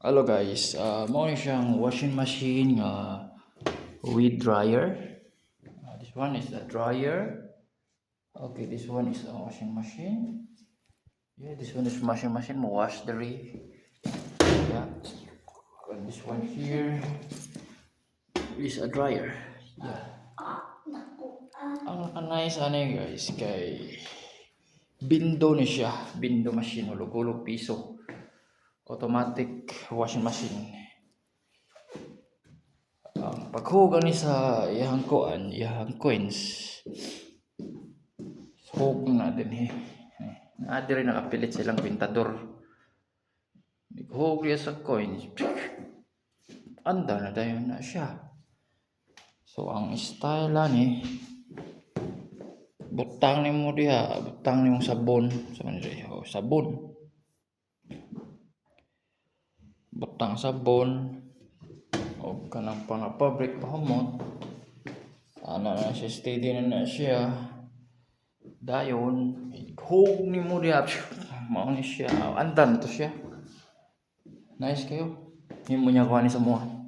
Hello guys, mo ni siyang washing machine with dryer. This one is the dryer. Okay, this one is a washing machine. Yeah, this one is washing machine. Mo wash the yeah. And this one here is a dryer. Yeah. Ang nice ano guys kay bindo ni siya, bindo machine hulog piso. Automatic washing machine. Paghugan ni sa iyang coins. Hug na din Adi rin nakapilit silang pintador. Hug sa coins. Anda na dayon na siya. So ang style ni butang ni mo diha, butang ni mong sabon sa manira. Sabon. Butang sabon. O kanang pang-fabric pahumot. Ana na siya, steady na siya. Dayon, hug ni mo diha. Mao ni siya. Andan to siya. Nice kayo. Himo niya kuha ni sa mga.